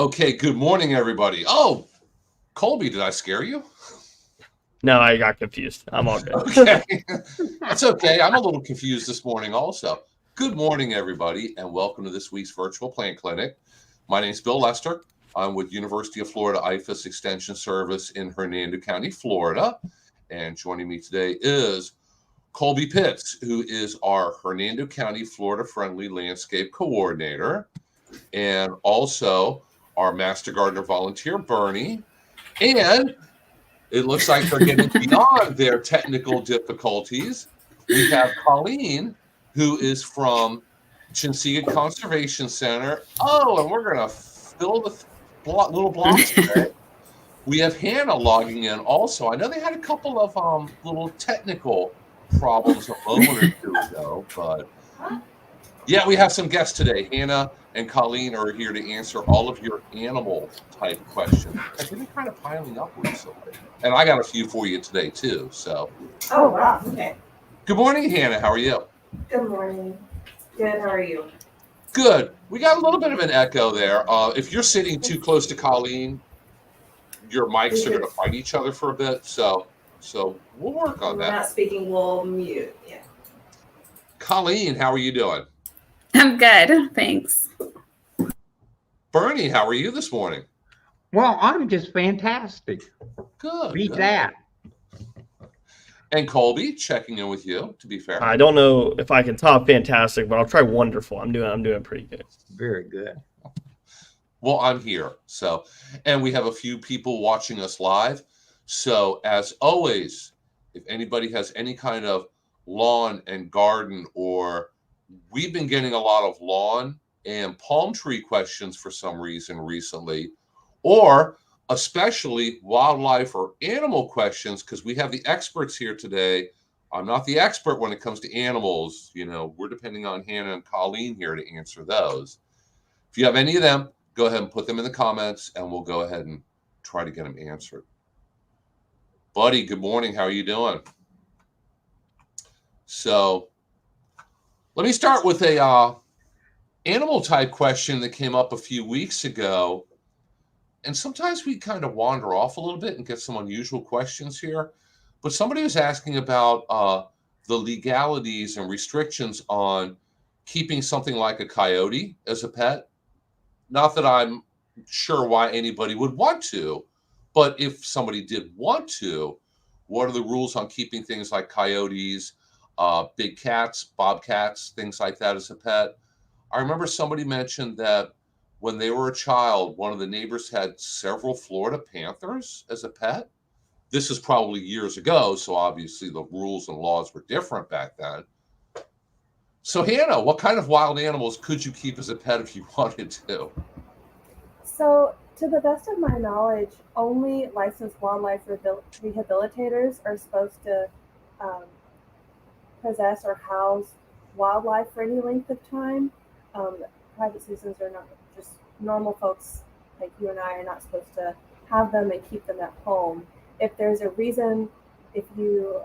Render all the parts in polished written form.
Okay, good morning, everybody. Oh, Colby, did I scare you? No, I got confused. I'm all good. Okay, that's okay. I'm a little confused this morning also. Good morning, everybody, and welcome to this week's virtual plant clinic. My name is Bill Lester. I'm with University of Florida IFAS Extension Service in Hernando County, Florida. And joining me today is Colby Pitts, who is our Hernando County Florida Friendly Landscape Coordinator, and also our Master Gardener volunteer, Bernie. And it looks like they're getting beyond their technical difficulties. We have Colleen, who is from Chinsegut Conservation Center. Oh, and we're going to fill the little blocks today. We have Hannah logging in also. I know they had a couple of little technical problems a moment or two ago, but yeah, we have some guests today. Hannah and Colleen are here to answer all of your animal type questions. They've been kind of piling up recently. And I got a few for you today, too. So, Oh, wow. Okay. good morning, Hannah. How are you? Good morning. Good. How are you? Good. We got a little bit of an echo there. If you're sitting too close to Colleen, your mics are going to fight each other for a bit. So we'll work on that. We're not speaking, we'll mute. Yeah. Colleen, how are you doing? I'm good, thanks. Bernie, how are you this morning? Well, I'm just fantastic. Good. Beat good. that. And Colby, checking in with you, to be fair. I don't know if I can top fantastic, but I'll try wonderful. I'm doing pretty good. Very good. Well, I'm here. So, and we have a few people watching us live. So, as always, if anybody has any kind of lawn and garden, or we've been getting a lot of lawn and palm tree questions for some reason recently, or especially wildlife or animal questions, because we have the experts here today. I'm not the expert when it comes to animals. You know, we're depending on Hannah and Colleen here to answer those. If you have any of them, go ahead and put them in the comments, and we'll go ahead and try to get them answered. Buddy, good morning. How are you doing? So let me start with a animal type question that came up a few weeks ago. And sometimes we kind of wander off a little bit and get some unusual questions here. But somebody was asking about the legalities and restrictions on keeping something like a coyote as a pet. Not that I'm sure why anybody would want to, but if somebody did want to, what are the rules on keeping things like coyotes, big cats, bobcats, things like that as a pet? I remember somebody mentioned that when they were a child, one of the neighbors had several Florida panthers as a pet. This is probably years ago, so obviously the rules and laws were different back then. So Hannah, what kind of wild animals could you keep as a pet if you wanted to? So, to the best of my knowledge, only licensed wildlife rehabilitators are supposed to possess or house wildlife for any length of time. Private citizens are not, just normal folks like you and I are not supposed to have them and keep them at home. If there's a reason, if you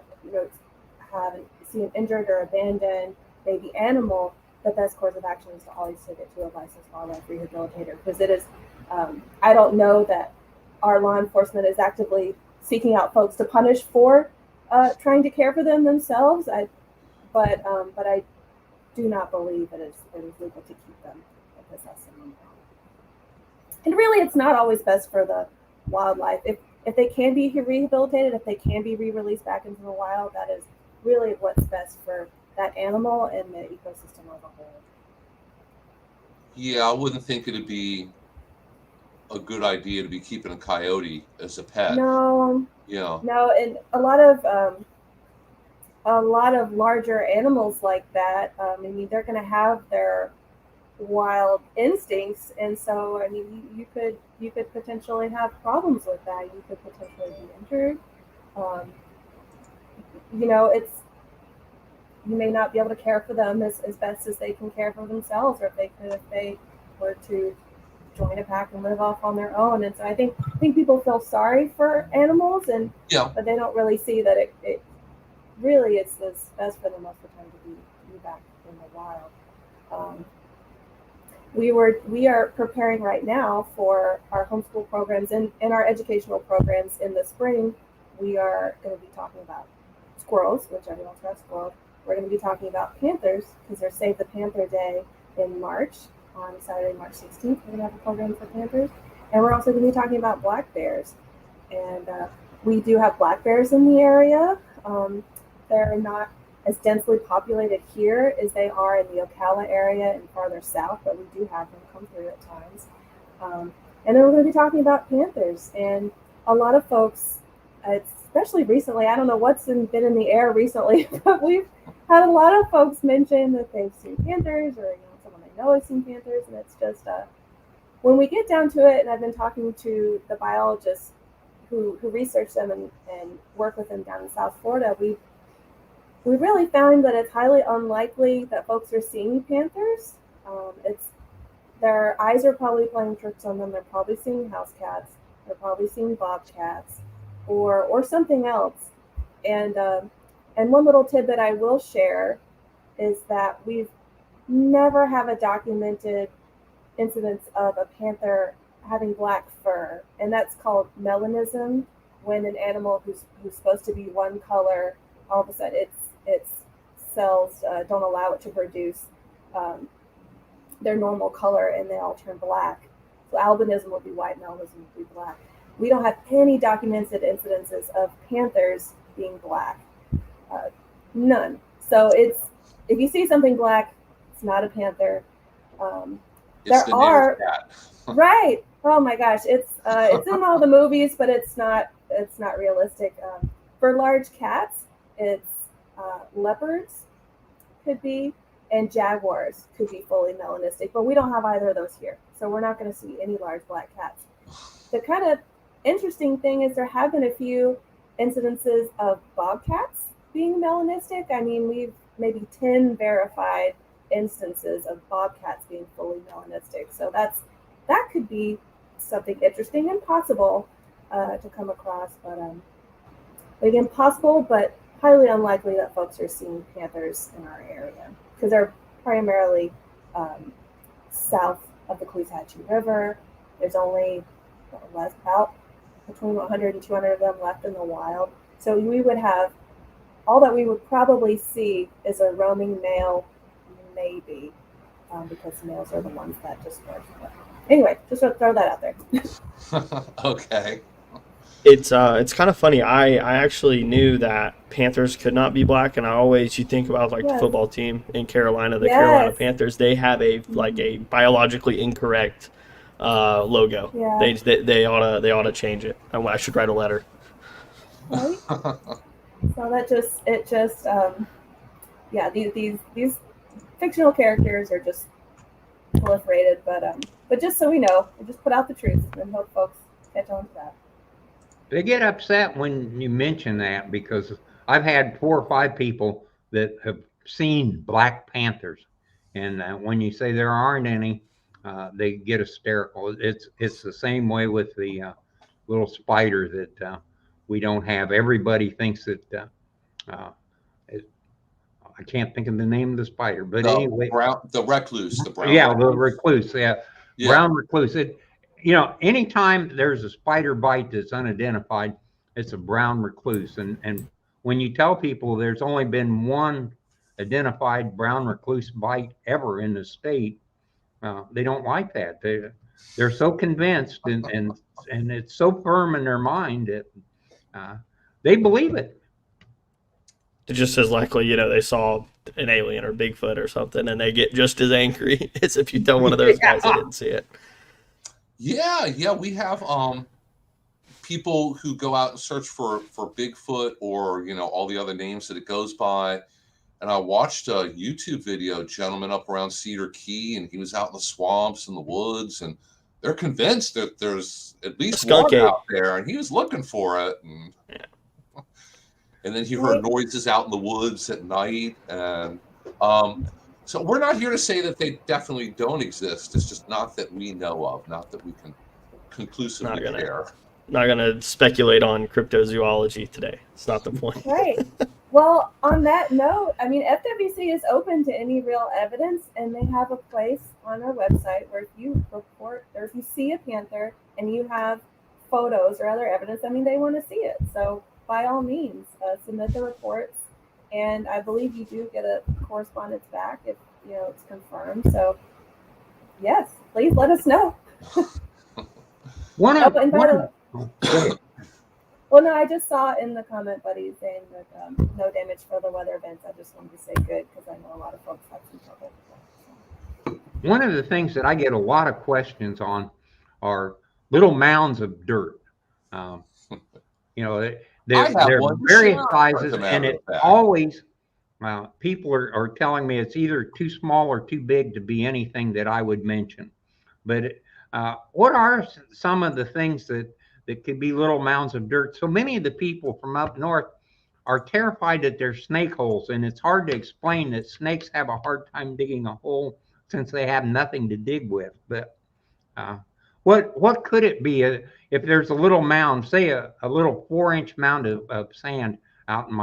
see an injured or abandoned baby animal, the best course of action is to always take it to a licensed wildlife rehabilitator, because it is. I don't know that our law enforcement is actively seeking out folks to punish for trying to care for them themselves. But I do not believe it is legal to keep them and possess them. And really, it's not always best for the wildlife. If they can be rehabilitated, if they can be re-released back into the wild, that is really what's best for that animal and the ecosystem as a whole. Yeah, I wouldn't think it'd be a good idea to be keeping a coyote as a pet. No. Yeah. No, and a lot of larger animals like that. I mean, they're going to have their wild instincts, and so I mean, you could potentially have problems with that. You could potentially be injured. You may not be able to care for them as best as they can care for themselves, or if they were to join a pack and live off on their own. And so I think people feel sorry for animals, but they don't really see that it really is best for them most of the time to be back in the wild. we are preparing right now for our homeschool programs and our educational programs in the spring. We are going to be talking about squirrels, which everyone's got squirrels. We're going to be talking about panthers because there's Save the Panther Day in March, on Saturday, March 16th. We're going to have a program for panthers. And we're also going to be talking about black bears. And we do have black bears in the area. They're not as densely populated here as they are in the Ocala area and farther south, but we do have them come through at times. And then we're going to be talking about panthers. And a lot of folks, especially recently, I don't know what's been in the air recently, but we've had a lot of folks mention that they've seen panthers, or someone they know has seen panthers, and it's just when we get down to it, and I've been talking to the biologists who research them and work with them down in South Florida, we really found that it's highly unlikely that folks are seeing panthers. Their eyes are probably playing tricks on them. They're probably seeing house cats. They're probably seeing bobcats or something else. And one little tidbit I will share is that we've never have a documented incidence of a panther having black fur, and that's called melanism, when an animal who's supposed to be one color, all of a sudden its cells don't allow it to produce their normal color, and they all turn black. So albinism would be white, melanism would be black. We don't have any documented incidences of panthers being black. None. So if you see something black, it's not a panther. There are right. Oh my gosh, it's in all the movies, but it's not realistic. For large cats, it's leopards could be, and jaguars could be fully melanistic, but we don't have either of those here, so we're not going to see any large black cats. The kind of interesting thing is there have been a few incidences of bobcats being melanistic. I mean, we've maybe 10 verified instances of bobcats being fully melanistic. So that could be something interesting and possible to come across. But again, possible, but highly unlikely that folks are seeing panthers in our area because they're primarily south of the Chinsegut River. There's only about between 100 and 200 of them left in the wild. So we would have, all that we would probably see is a roaming male, maybe, because males are the ones that just work. But anyway, just to throw that out there. Okay. It's kind of funny. I actually knew that panthers could not be black, and you think about like the football team in Carolina, the Carolina Panthers. They have a biologically incorrect logo. Yeah. They ought to change it. I should write a letter. Right. So these fictional characters are just proliferated, but just so we know, we just put out the truth and hope folks catch on to that. They get upset when you mention that because I've had 4 or 5 people that have seen black panthers, and when you say there aren't any, they get hysterical. It's the same way with the little spider that we don't have. Everybody thinks that I can't think of the name of the spider, but anyway, the recluse, the brown. Yeah, the recluse. Yeah, brown recluse. Anytime there's a spider bite that's unidentified, it's a brown recluse. And when you tell people there's only been one identified brown recluse bite ever in the state, they don't like that. They're so convinced and it's so firm in their mind that they believe it. It's just as likely, they saw an alien or Bigfoot or something, and they get just as angry as if you tell one of those guys they didn't see it. Yeah, we have people who go out and search for Bigfoot or all the other names that it goes by. And I watched a YouTube video, gentleman up around Cedar Key, and he was out in the swamps and the woods, and they're convinced that there's at least one out there, and he was looking for it. And then he heard noises out in the woods at night. And so we're not here to say that they definitely don't exist. It's just not that we know of, not that we can conclusively care. Not going to speculate on cryptozoology today. It's not the point. Right. Well, on that note, I mean, FWC is open to any real evidence, and they have a place on their website where if you report or if you see a panther and you have photos or other evidence, I mean, they want to see it. So by all means, submit the reports, and I believe you do get a correspondence back if it's confirmed. So yes, please let us know. Well, no, I just saw in the comment, buddy, saying that no damage for the weather events. I just wanted to say good because I know a lot of folks have some trouble with that. So. One of the things that I get a lot of questions on are little mounds of dirt. They're various sizes, and it's always people are telling me it's either too small or too big to be anything that I would mention. But what are some of the things that could be little mounds of dirt? So many of the people from up north are terrified that there's snake holes, and it's hard to explain that snakes have a hard time digging a hole since they have nothing to dig with. But what could it be if there's a little mound, say a little 4-inch mound of sand out in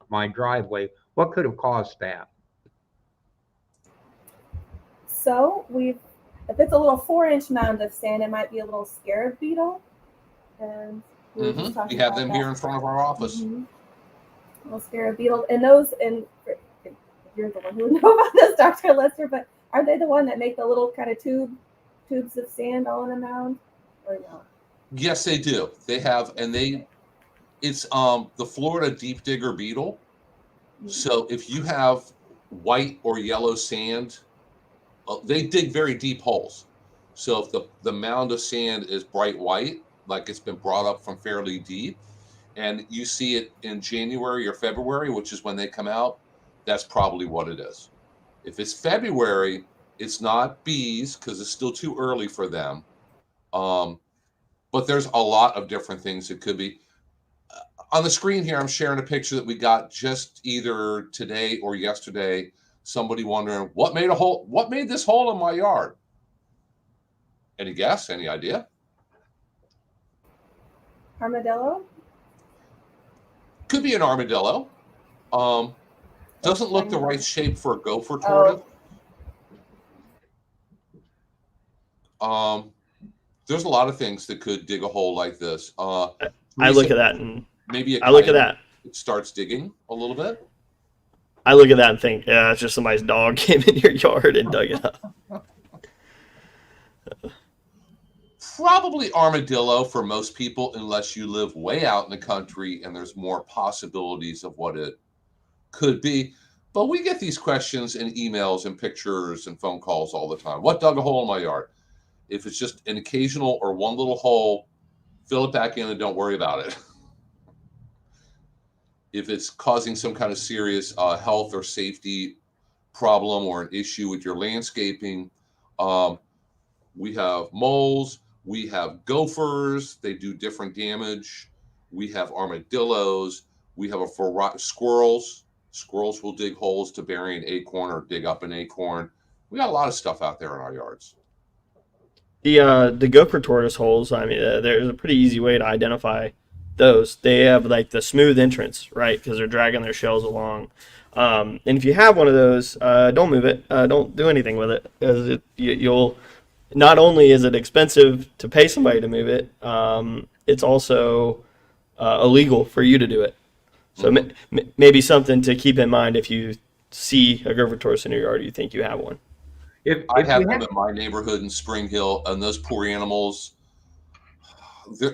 my driveway? What could have caused that? So if it's a little 4-inch mound of sand, it might be a little scarab beetle. And we have them here in front of our office. Little scarab beetle, and those, and you're the one who would know about this, Dr. Lester, but are they the one that make the little kind of tubes of sand all in a mound, or no? Yes, they do. They have, and it's the Florida deep digger beetle. So if you have white or yellow sand, they dig very deep holes. So if the mound of sand is bright white, like it's been brought up from fairly deep, and you see it in January or February, which is when they come out, that's probably what it is. If it's February, it's not bees because it's still too early for them. But there's a lot of different things it could be. On the screen here, I'm sharing a picture that we got just either today or yesterday. Somebody wondering what made this hole in my yard. Any guess? Any idea? Armadillo? Could be an armadillo. Doesn't look the right shape for a gopher tortoise. There's a lot of things that could dig a hole like this. I look at that and maybe I look at that. It starts digging a little bit. I look at that and think, yeah, it's just somebody's dog came in your yard and dug it up. Probably armadillo for most people, unless you live way out in the country and there's more possibilities of what it could be. But we get these questions in emails and pictures and phone calls all the time. What dug a hole in my yard? If it's just an occasional or one little hole, fill it back in and don't worry about it. If it's causing some kind of serious health or safety problem or an issue with your landscaping, we have moles. We have gophers. They do different damage. We have armadillos. We have squirrels. Squirrels will dig holes to bury an acorn or dig up an acorn. We got a lot of stuff out there in our yards. The gopher tortoise holes, I mean, there's a pretty easy way to identify those. They have like the smooth entrance, right? Because they're dragging their shells along. And if you have one of those, don't move it. Don't do anything with it, because you'll. Not only is it expensive to pay somebody to move it, it's also illegal for you to do it. So maybe something to keep in mind if you see a gopher tortoise in your yard, you think you have one. I have them in my neighborhood in Spring Hill, and those poor animals,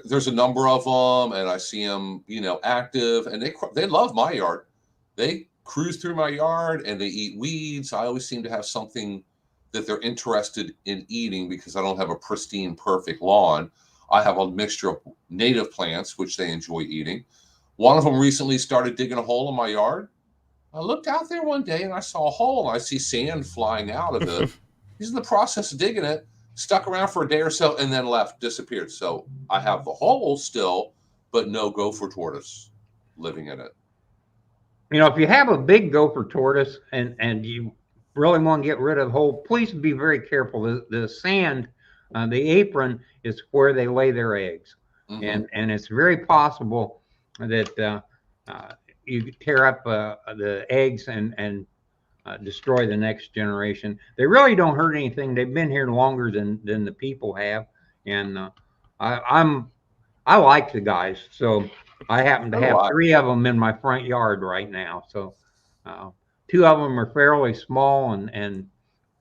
there's a number of them, and I see them, active, and they love my yard. They cruise through my yard, and they eat weeds. I always seem to have something that they're interested in eating because I don't have a pristine, perfect lawn. I have a mixture of native plants, which they enjoy eating. One of them recently started digging a hole in my yard. I looked out there one day and I saw a hole, and I see sand flying out of it. He's in the process of digging it, stuck around for a day or so, and then left, disappeared. So I have the hole still, but no gopher tortoise living in it. If you have a big gopher tortoise and you really want to get rid of the hole, please be very careful. The sand, the apron is where they lay their eggs. And it's very possible that you tear up the eggs and destroy the next generation. They really don't hurt anything. They've been here longer than the people have, and I like the guys. So I happen to have 3 of them in my front yard right now. So 2 of them are fairly small, and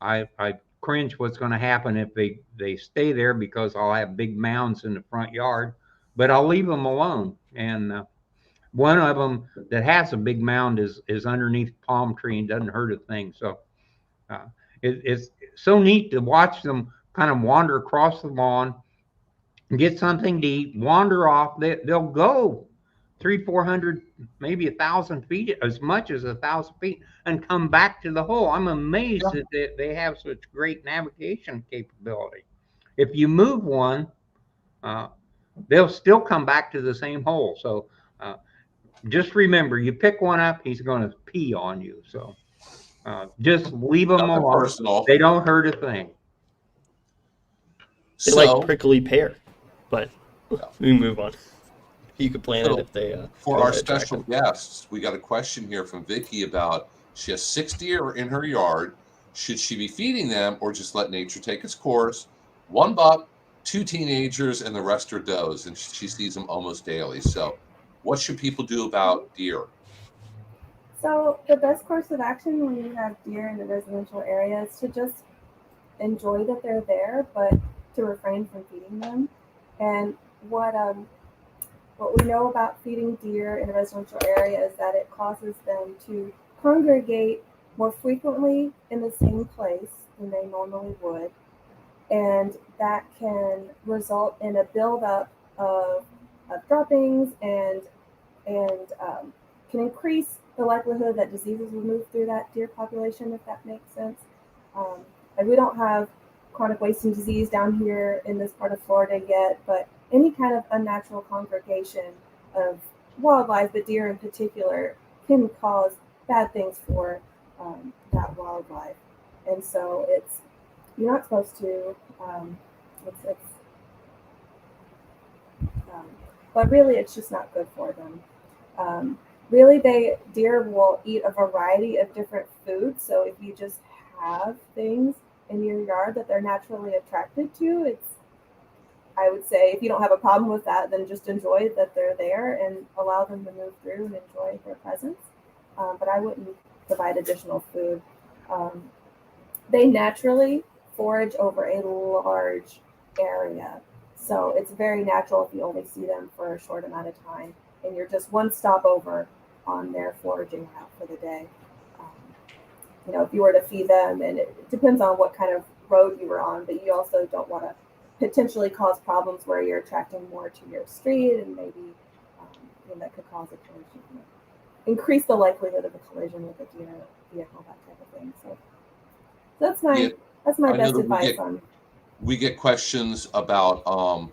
I cringe what's going to happen if they stay there, because I'll have big mounds in the front yard, but I'll leave them alone. And one of them that has a big mound is underneath a palm tree and doesn't hurt a thing. So it's so neat to watch them kind of wander across the lawn, get something to eat, wander off. They'll go 300-400, maybe 1,000 feet, as much as 1,000 feet, and come back to the hole. I'm amazed that they have such great navigation capability. If you move one, they'll still come back to the same hole. So just remember, you pick one up, he's going to pee on you. So just leave them alone. Personal. They don't hurt a thing. They like prickly pear, but we move on. You could plant it if they. For our special guests, we got a question here from Vicky about, she has 6 deer in her yard. Should she be feeding them or just let nature take its course? 1 buck, 2 teenagers, and the rest are does, and she sees them almost daily. So what should people do about deer? So the best course of action when you have deer in the residential area is to just enjoy that they're there, but to refrain from feeding them. And what we know about feeding deer in a residential area is that it causes them to congregate more frequently in the same place than they normally would. And that can result in a buildup of droppings and can increase the likelihood that diseases will move through that deer population, if that makes sense. And we don't have chronic wasting disease down here in this part of Florida yet, but any kind of unnatural congregation of wildlife, but deer in particular, can cause bad things for that wildlife. And so you're not supposed to, but really it's just not good for them. Really, deer will eat a variety of different foods. So if you just have things in your yard that they're naturally attracted to, I would say if you don't have a problem with that, then just enjoy that they're there and allow them to move through and enjoy their presence. But I wouldn't provide additional food. They naturally forage over a large area. So it's very natural if you only see them for a short amount of time and you're just one stop over on their foraging route for the day. If you were to feed them, and it depends on what kind of road you were on, but you also don't want to potentially cause problems where you're attracting more to your street, and maybe that could cause a collision, increase the likelihood of a collision with a deer vehicle, that type of thing. So that's my best advice on. We get questions about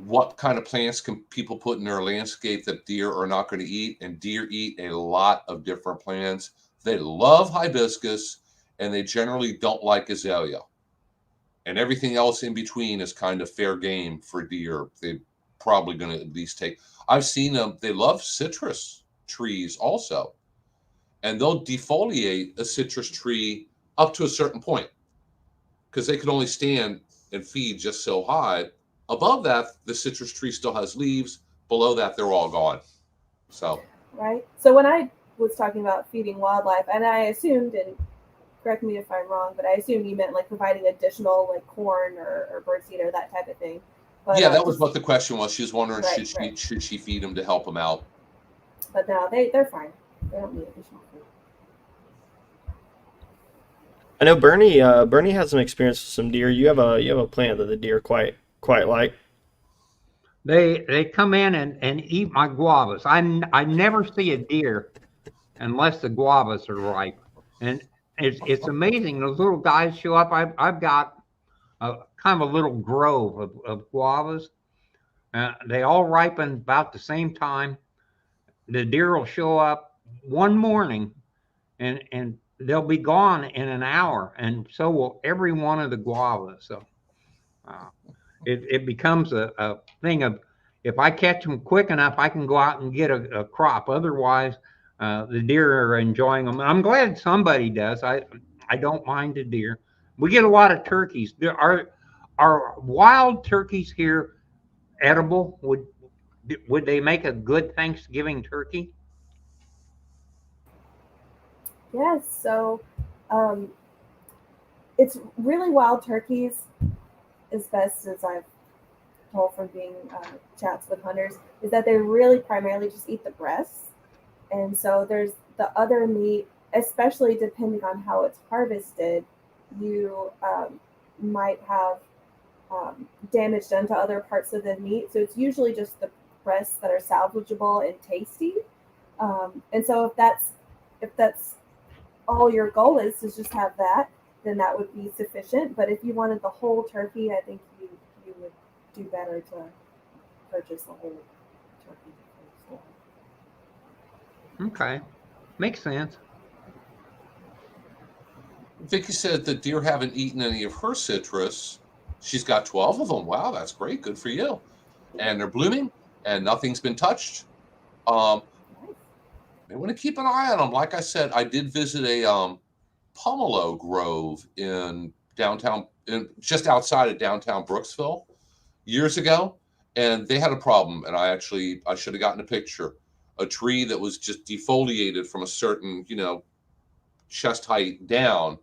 what kind of plants can people put in their landscape that deer are not going to eat, and deer eat a lot of different plants. They love hibiscus, and they generally don't like azalea. And everything else in between is kind of fair game for deer. They're probably going to at least take. I've seen them. They love citrus trees also. And they'll defoliate a citrus tree up to a certain point because they can only stand and feed just so high. Above that, the citrus tree still has leaves. Below that, they're all gone. So. Right. So when I was talking about feeding wildlife, and I assumed, and correct me if I'm wrong, but I assumed you meant like providing additional like corn or birdseed or that type of thing. But, yeah, that was what the question was. She was wondering, should she feed them to help them out? But no, they're fine. They don't need additional food. I know Bernie has some experience with some deer. You have a plant that the deer quite like. They come in and eat my guavas. I never see a deer unless the guavas are ripe, and it's amazing. Those little guys show up. I've got kind of a little grove of guavas. They all ripen about the same time. The deer will show up one morning, and they'll be gone in an hour, and so will every one of the guavas. So it becomes a thing of, if I catch them quick enough, I can go out and get a crop. Otherwise, the deer are enjoying them. I'm glad somebody does. I don't mind the deer. We get a lot of turkeys. There are wild turkeys here edible? Would they make a good Thanksgiving turkey? Yes. So, um, it's really wild turkeys, as best as I've told from being chats with hunters, is that they really primarily just eat the breasts. And so there's the other meat, especially depending on how it's harvested, you might have damage done to other parts of the meat. So it's usually just the breasts that are salvageable and tasty. And so if that's all your goal is to just have that, then that would be sufficient. But if you wanted the whole turkey, I think you would do better to purchase the whole turkey. Okay, makes sense. Vicky said the deer haven't eaten any of her citrus. She's got 12 of them. Wow, that's great. Good for you. And they're blooming, and nothing's been touched. They want to keep an eye on them. Like I said, I did visit a pomelo grove in downtown, just outside of downtown Brooksville years ago, and they had a problem. And I should have gotten a picture. A tree that was just defoliated from a certain, chest height down,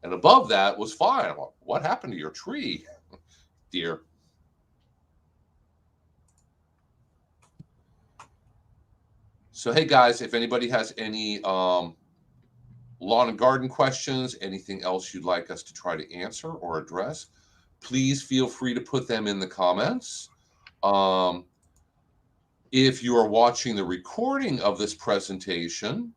and above that was fine. Well, what happened to your tree, dear? So, hey guys, if anybody has any lawn and garden questions, anything else you'd like us to try to answer or address, please feel free to put them in the comments. If you are watching the recording of this presentation,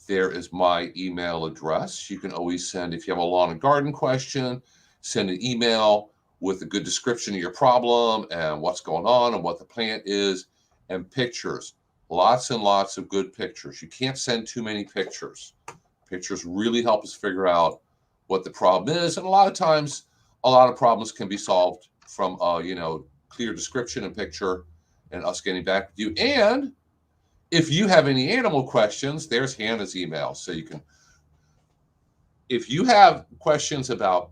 there is my email address. You can always send, if you have a lawn and garden question, send an email with a good description of your problem and what's going on and what the plant is, and pictures. Lots and lots of good pictures. You can't send too many pictures. Pictures really help us figure out what the problem is. And a lot of times, a lot of problems can be solved from clear description and picture and us getting back with you. And if you have any animal questions, there's Hannah's email. So you can, if you have questions about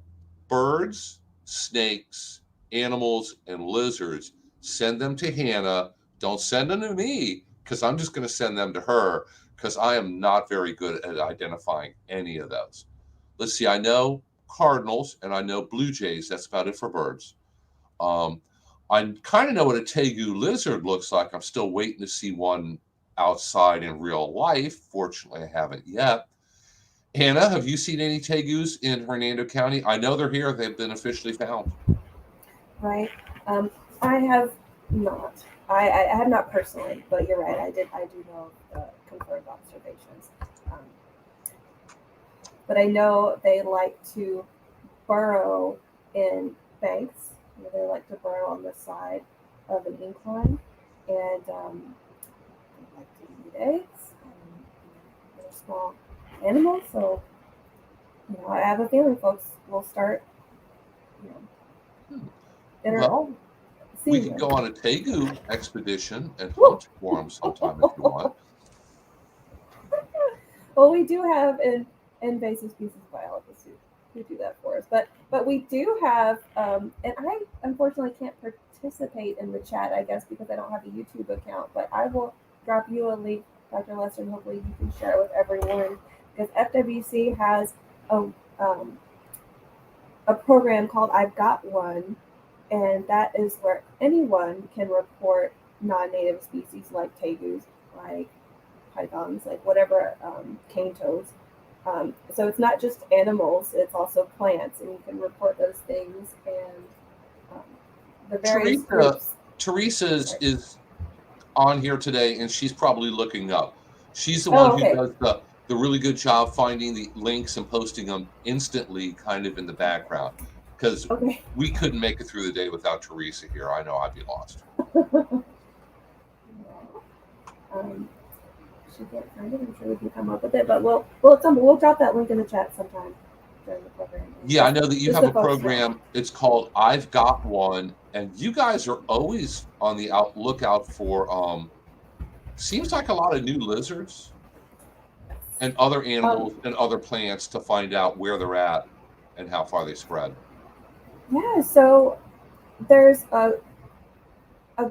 birds, snakes, animals, and lizards, send them to Hannah. Don't send them to me, because I'm just going to send them to her, because I am not very good at identifying any of those. Let's see. I know cardinals and I know blue jays. That's about it for birds. I kind of know what a tegu lizard looks like. I'm still waiting to see one outside in real life. Fortunately, I haven't yet. Hannah, have you seen any tegus in Hernando County? I know they're here. They've been officially found. Right. I have not. I have not personally, but you're right. I do know the confirmed observations. But I know they like to burrow in banks. They like to burrow on the side of an incline, and they like to eat eggs. They're small animals, so I have a feeling folks will start. Well, we can go on a tegu expedition and hunt for them sometime if you want. Well, we do have an invasive species biologist who do that for us, but we do have, and I unfortunately can't participate in the chat, I guess, because I don't have a YouTube account. But I will drop you a link, Dr. Lester, and hopefully you can share it with everyone, because FWC has a program called I've Got One. And that is where anyone can report non-native species like tegus, like pythons, like whatever, cane toads. So it's not just animals, it's also plants, and you can report those things. And the various groups. Teresa is on here today, and she's probably looking up. She's the one who does the really good job finding the links and posting them instantly, kind of in the background. Because we couldn't make it through the day without Teresa here. I know I'd be lost. She can't find it. I'm sure we can come up with it, but we'll drop that link in the chat sometime. during the program. Yeah, I know that you Just have the a folks program. It's called I've Got One, and you guys are always on the lookout for seems like a lot of new lizards and other animals and other plants to find out where they're at and how far they spread. Yeah, so there's a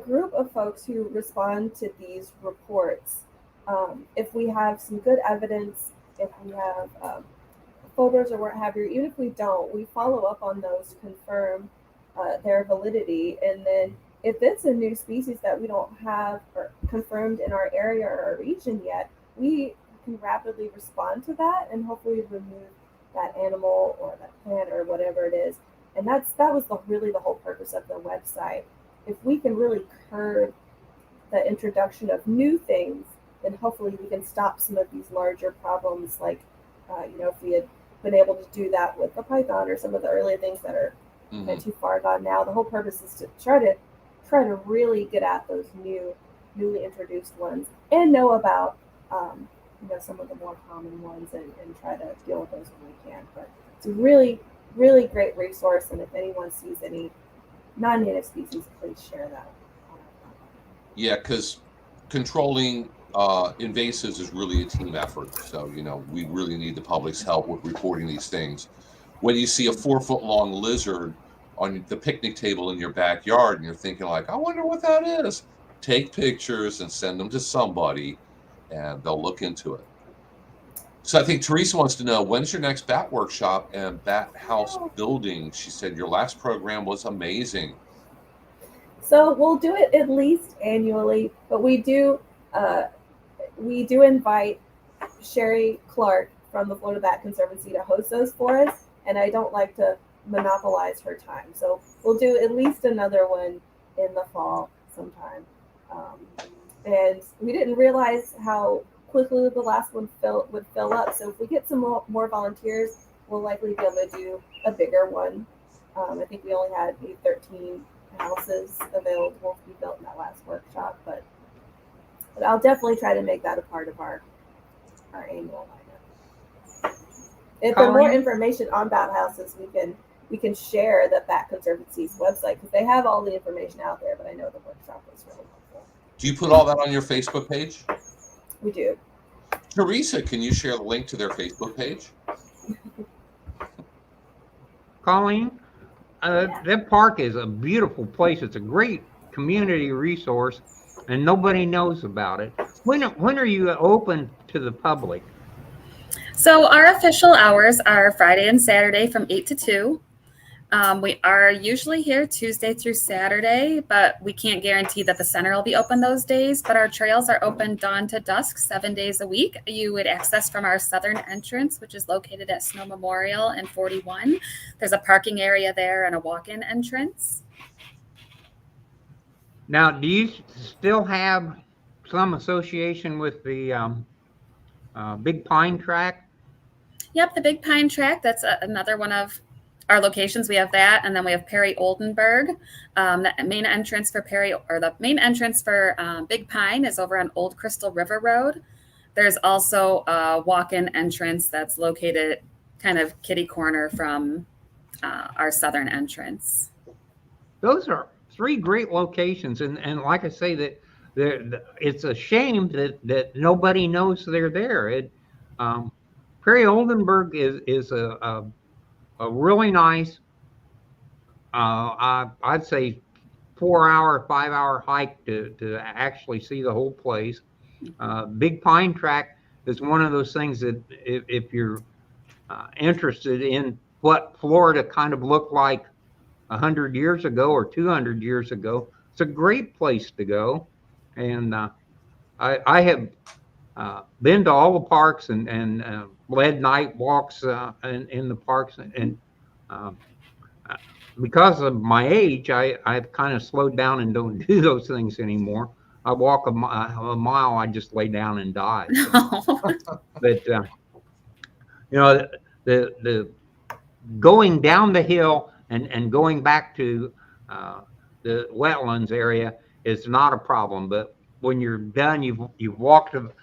group of folks who respond to these reports. If we have some good evidence, if we have photos or what have you, even if we don't, we follow up on those to confirm their validity. And then if it's a new species that we don't have or confirmed in our area or our region yet, we can rapidly respond to that and hopefully remove that animal or that plant or whatever it is. And that was really the whole purpose of the website. If we can really curb the introduction of new things, then hopefully we can stop some of these larger problems. Like, if we had been able to do that with the python or some of the earlier things that are kind of too far gone now. The whole purpose is to try to really get at those newly introduced ones and know about some of the more common ones and try to deal with those when we can. But it's a really, really great resource, and if anyone sees any non-native species, please share that. Yeah, because controlling invasives is really a team effort. So, we really need the public's help with reporting these things. When you see a 4-foot-long lizard on the picnic table in your backyard and you're thinking like, I wonder what that is, take pictures and send them to somebody and they'll look into it. So I think Teresa wants to know, when's your next bat workshop and bat house building? She said your last program was amazing. So we'll do it at least annually, but we do invite Sherry Clark from the Florida Bat Conservancy to host those for us, and I don't like to monopolize her time. So we'll do at least another one in the fall sometime. And we didn't realize how quickly the last one would fill up. So if we get some more volunteers, we'll likely be able to do a bigger one. I think we only had 13 houses available to be built in that last workshop, but I'll definitely try to make that a part of our annual lineup. If there's more information on bat houses, we can share the Bat Conservancy's website because they have all the information out there. But I know the workshop was really helpful. Do you put all that on your Facebook page? We do. Teresa, can you share the link to their Facebook page? Colleen, that park is a beautiful place. It's a great community resource, and nobody knows about it. When are you open to the public? So our official hours are Friday and Saturday from 8 to 2. We are usually here Tuesday through Saturday, but we can't guarantee that the center will be open those days. But our trails are open dawn to dusk, 7 days a week. You would access from our southern entrance, which is located at Snow Memorial and 41. There's a parking area there and a walk-in entrance. Now, do you still have some association with the Big Pine Track? Yep, the Big Pine Track. That's another one of our locations. We have that, and then we have Perry Oldenburg. The main entrance for Big Pine is over on Old Crystal River Road. There's also a walk-in entrance that's located kind of kitty corner from our southern entrance. Those are 3 great locations, and like I say, that it's a shame that nobody knows they're there. Perry Oldenburg is a really nice, I'd say 4-hour, 5-hour hike to actually see the whole place. Big Pine Track is one of those things that if you're interested in what Florida kind of looked like 100 years ago or 200 years ago, it's a great place to go. And I have been to all the parks and led night walks in the parks, and because of my age, I've kind of slowed down and don't do those things anymore. I walk a mile, I just lay down and die. But the going down the hill and going back to the wetlands area is not a problem. But when you're done, you've walked a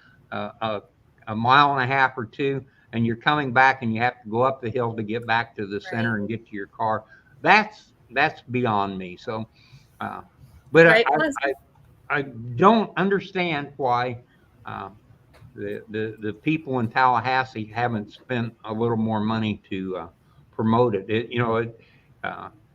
mile and a half or 2, and you're coming back and you have to go up the hill to get back to the center and get to your car. That's beyond me. So, but Right. I don't understand why the people in Tallahassee haven't spent a little more money to promote it.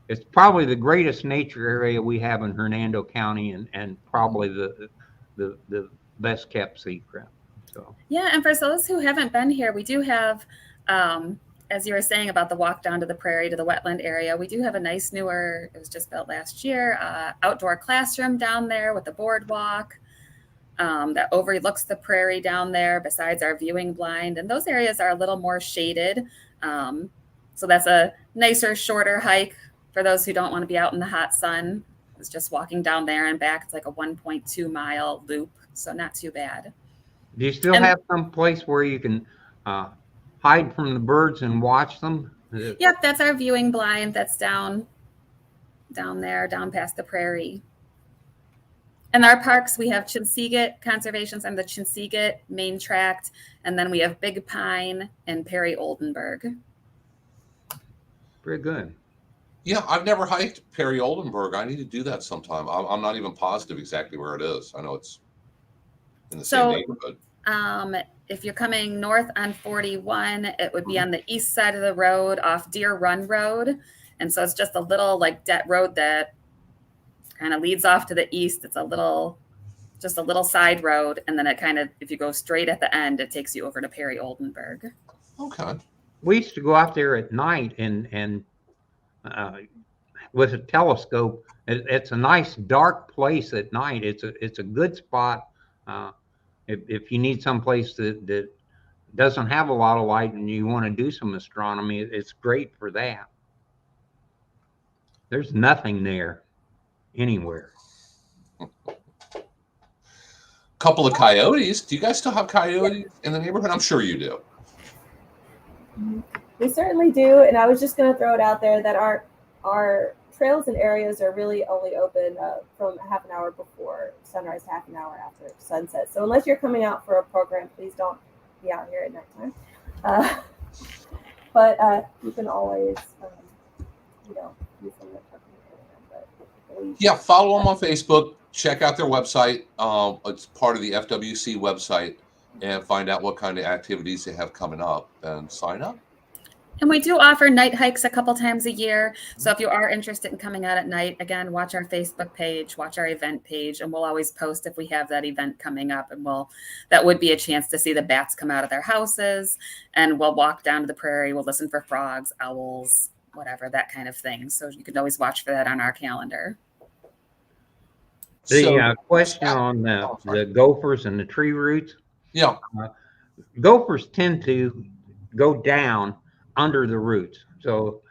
It's probably the greatest nature area we have in Hernando County, and probably the best kept secret. So yeah, and for those who haven't been here, we do have, as you were saying about the walk down to the prairie to the wetland area, we do have a nice newer, it was just built last year, outdoor classroom down there with the boardwalk that overlooks the prairie down there besides our viewing blind. And those areas are a little more shaded. So that's a nicer, shorter hike for those who don't want to be out in the hot sun. It's just walking down there and back. It's like a 1.2 mile loop, so not too bad. Do you still have some place where you can hide from the birds and watch them? Yep, that's our viewing blind. That's down there, down past the prairie. And our parks, we have Chinsegut Conservation Center, the Chinsegut main tract, and then we have Big Pine and Perry Oldenburg. Very good. Yeah, I've never hiked Perry Oldenburg. I need to do that sometime. I'm not even positive exactly where it is. I know it's in the same neighborhood. If you're coming north on 41, it would be on the east side of the road off Deer Run Road. And so it's just a little like dead road that kind of leads off to the east. It's just a little side road. And then it kind of, if you go straight at the end, it takes you over to Perry Oldenburg. Okay. We used to go out there at night and with a telescope. It's a nice dark place at night. It's a good spot. If you need some place that doesn't have a lot of light and you want to do some astronomy, it's great for that. There's nothing there anywhere. Couple of coyotes. Do you guys still have coyotes in the neighborhood? I'm sure you do. We certainly do, and I was just going to throw it out there that our trails and areas are really only open from half an hour before sunrise, half an hour after sunset. So unless you're coming out for a program, please don't be out here at nighttime. But you can always, use some of the parking area. Yeah, follow them on Facebook. Check out their website. It's part of the FWC website, and find out what kind of activities they have coming up and sign up. And we do offer night hikes a couple times a year. So if you are interested in coming out at night, again, watch our Facebook page, watch our event page, and we'll always post if we have that event coming up. And that would be a chance to see the bats come out of their houses. And we'll walk down to the prairie. We'll listen for frogs, owls, whatever, that kind of thing. So you can always watch for that on our calendar. The question on the gophers and the tree roots. Yeah. Gophers tend to go down under the roots. So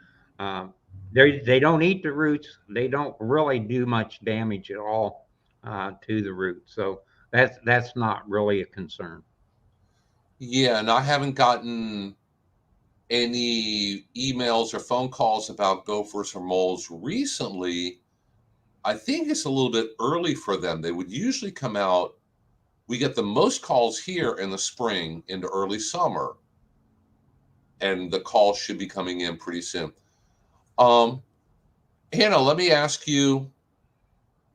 they don't eat the roots. They don't really do much damage at all to the roots. So that's not really a concern. Yeah, and I haven't gotten any emails or phone calls about gophers or moles recently. I think it's a little bit early for them. They would usually come out. We get the most calls here in the spring into early summer. And the calls should be coming in pretty soon. Hannah, let me ask you,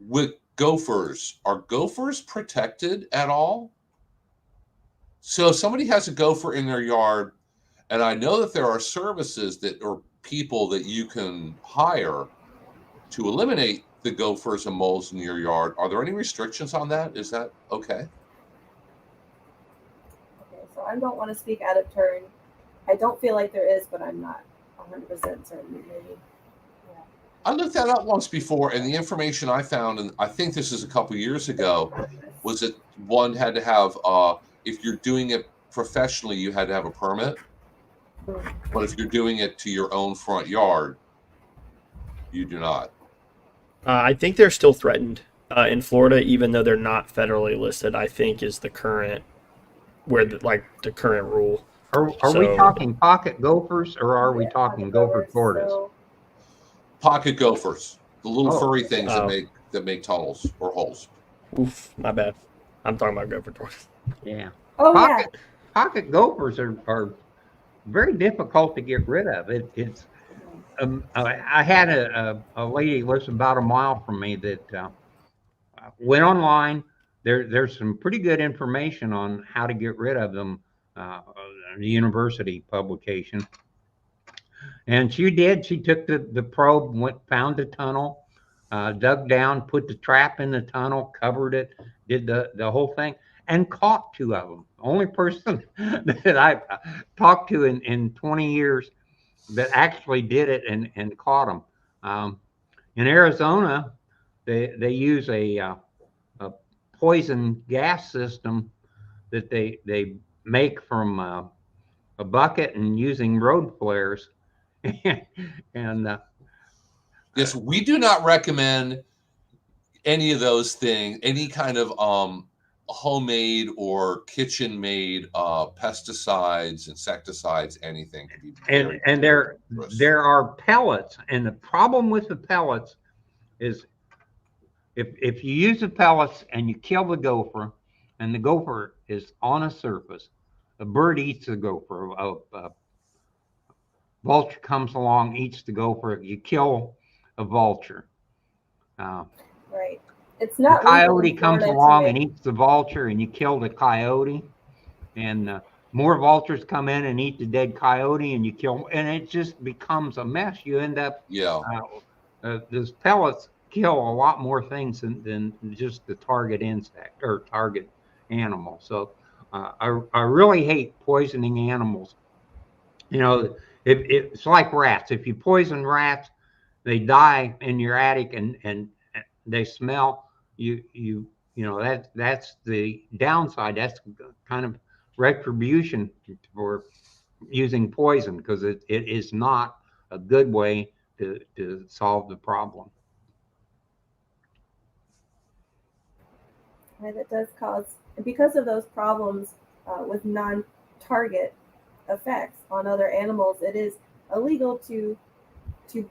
with gophers, are gophers protected at all? So if somebody has a gopher in their yard, and I know that there are services or people that you can hire to eliminate the gophers and moles in your yard. Are there any restrictions on that? Is that okay? Okay, so I don't want to speak out of turn. I don't feel like there is, but I'm not 100% certain. Maybe. Yeah. I looked that up once before, and the information I found, and I think this is a couple years ago, was that one had to have, if you're doing it professionally, you had to have a permit. But if you're doing it to your own front yard, you do not. I think they're still threatened in Florida, even though they're not federally listed. I think is the current the current rule. Are we talking pocket gophers, or are we talking gopher tortoise? Pocket gophers, the little furry things that make tunnels or holes. Oof, my bad. I'm talking about gopher tortoise. Yeah. Oh, Pocket gophers are very difficult to get rid of. It's I had a lady who lives about a mile from me that went online. There's some pretty good information on how to get rid of them. The university publication, and she did. She took the probe, found the tunnel, dug down, put the trap in the tunnel, covered it, did the whole thing, and caught 2 of them. The only person that I talked to in 20 years that actually did it and caught them. In Arizona, they use a poison gas system that they make from a bucket and using road flares. And yes, we do not recommend any of those things, any kind of homemade or kitchen made pesticides, insecticides, anything. And there are pellets, and the problem with the pellets is if you use the pellets and you kill the gopher, and the gopher is on a surface, a bird eats the gopher, a vulture comes along, eats the gopher, you kill a vulture. Right. It's not. The coyote comes along and eats the vulture, and you kill the coyote, and more vultures come in and eat the dead coyote, and you kill, and it just becomes a mess. You end up, those pellets kill a lot more things than just the target insect or target animal. So I really hate poisoning animals. You know, it's like rats. If you poison rats, they die in your attic and they smell. You know that's the downside. That's kind of retribution for using poison, because it is not a good way to solve the problem. And it does cause, because of those problems with non-target effects on other animals, it is illegal to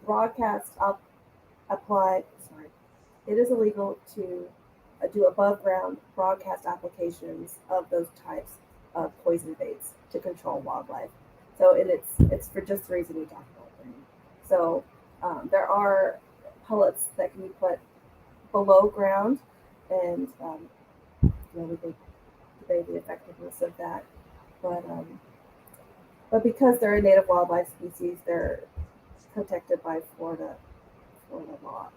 broadcast it is illegal to do above ground broadcast applications of those types of poison baits to control wildlife. So it's for just the reason we talked about. So there are pellets that can be put below ground, and we can debate the effectiveness of that. But because they're a native wildlife species, they're protected by Florida law.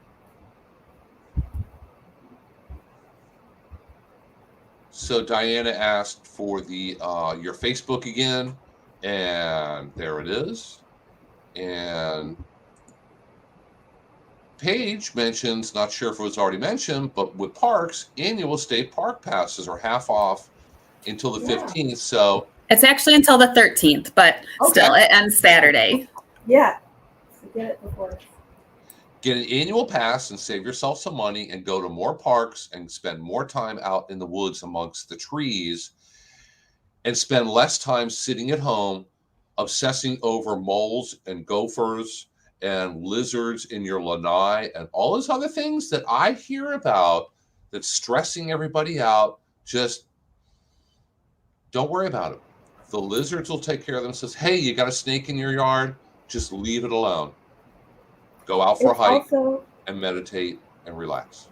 So Diana asked for the your Facebook again, and there it is. And Paige mentions, not sure if it was already mentioned, but with parks, annual state park passes are half off until the 15th. So it's actually until the 13th, but still, it ends Saturday. Yeah, so get it before. Get an annual pass and save yourself some money and go to more parks and spend more time out in the woods amongst the trees, and spend less time sitting at home obsessing over moles and gophers and lizards in your lanai and all those other things that I hear about that's stressing everybody out. Just don't worry about it. The lizards will take care of them. Says, hey, you got a snake in your yard? Just leave it alone. Go out for a hike and meditate and relax.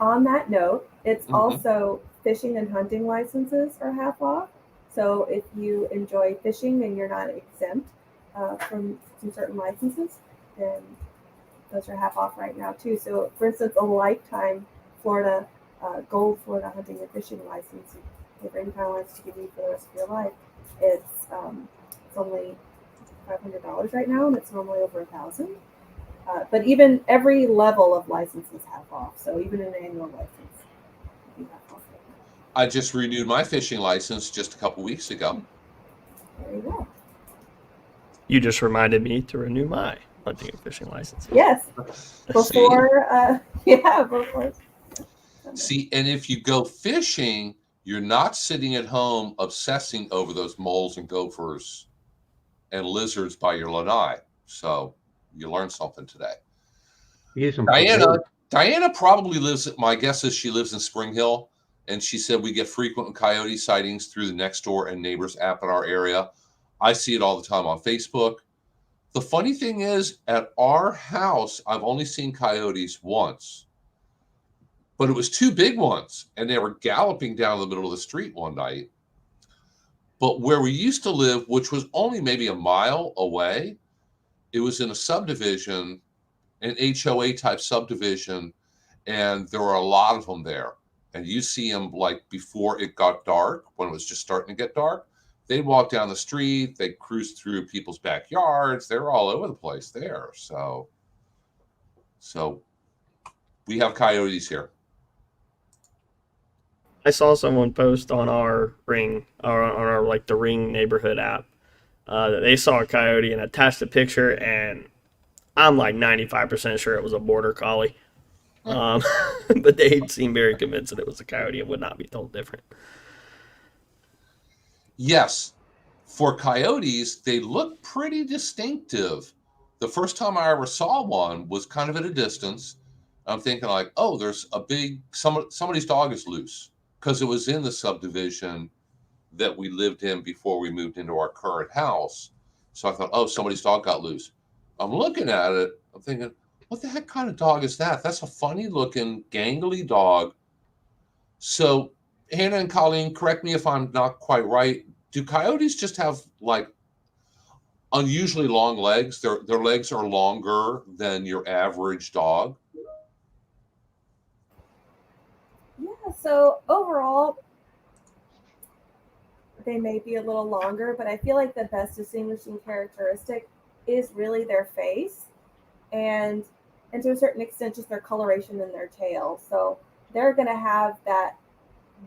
On that note, it's also fishing and hunting licenses are half off. So if you enjoy fishing and you're not exempt from some certain licenses, then those are half off right now too. So for instance, a lifetime Florida gold Florida hunting and fishing license, if any kind of license to give you for the rest of your life, it's only $500 right now, and it's normally over $1,000. But even every level of license is half off. So even an annual license would be half off. I just renewed my fishing license just a couple weeks ago. There you go. You just reminded me to renew my hunting and fishing license. Yes. Before, before. See, and if you go fishing, you're not sitting at home obsessing over those moles and gophers and lizards by your lanai. So you learned something today. Diana probably lives, my guess is she lives in Spring Hill. And she said we get frequent coyote sightings through the Nextdoor and Neighbors app in our area. I see it all the time on Facebook. The funny thing is, at our house, I've only seen coyotes once, but it was two big ones, and they were galloping down the middle of the street one night. But where we used to live, which was only maybe a mile away, it was in a subdivision, an HOA type subdivision, and there were a lot of them there. And you see them like before it got dark, when it was just starting to get dark. They'd walk down the street, they'd cruise through people's backyards. They were all over the place there. So we have coyotes here. I saw someone post on our Ring, or on our like the Ring neighborhood app, that they saw a coyote and attached a picture, and I'm like 95% sure it was a border collie. But they seemed very convinced that it was a coyote. It would not be told different. Yes, for coyotes, they look pretty distinctive. The first time I ever saw one was kind of at a distance. I'm thinking like, oh, there's a big, somebody's dog is loose, because it was in the subdivision that we lived in before we moved into our current house. So I thought, oh, somebody's dog got loose. I'm looking at it. I'm thinking, what the heck kind of dog is that? That's a funny looking, gangly dog. So Hannah and Colleen, correct me if I'm not quite right. Do coyotes just have like unusually long legs? Their legs are longer than your average dog? Yeah, so overall, they may be a little longer, but I feel like the best distinguishing characteristic is really their face and to a certain extent just their coloration in their tail. So they're going to have that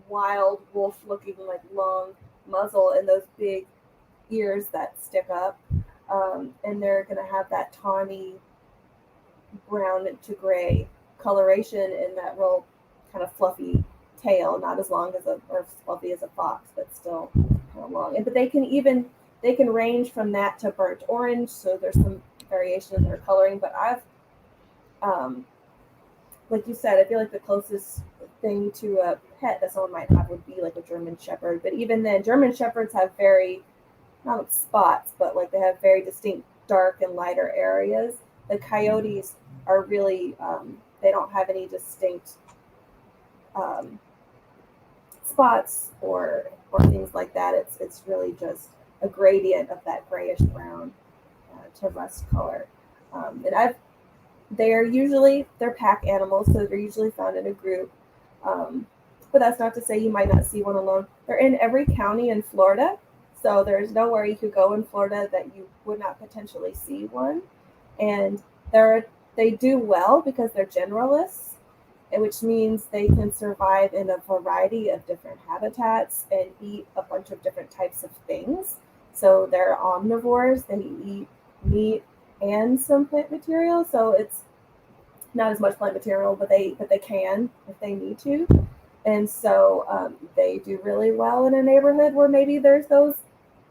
wild wolf looking like long muzzle and those big ears that stick up, and they're going to have that tawny brown to gray coloration in that real kind of fluffy tail, not as long as or fluffy as a fox, but still kind of long. But they can range from that to burnt orange, so there's some variation in their coloring. But I've like you said, I feel like the closest thing to a pet that someone might have would be like a German Shepherd. But even then, German Shepherds have very, not spots, but like they have very distinct dark and lighter areas. The coyotes are really, they don't have any distinct spots or things like that. It's really just a gradient of that grayish brown to rust color. And they're pack animals, so they're usually found in a group. But that's not to say you might not see one alone. They're in every county in Florida, so there's nowhere you could go in Florida that you would not potentially see one. And they do well because they're generalists, which means they can survive in a variety of different habitats and eat a bunch of different types of things. So they're omnivores. They eat meat and some plant material. So it's not as much plant material, but they can if they need to. And so they do really well in a neighborhood where maybe there's those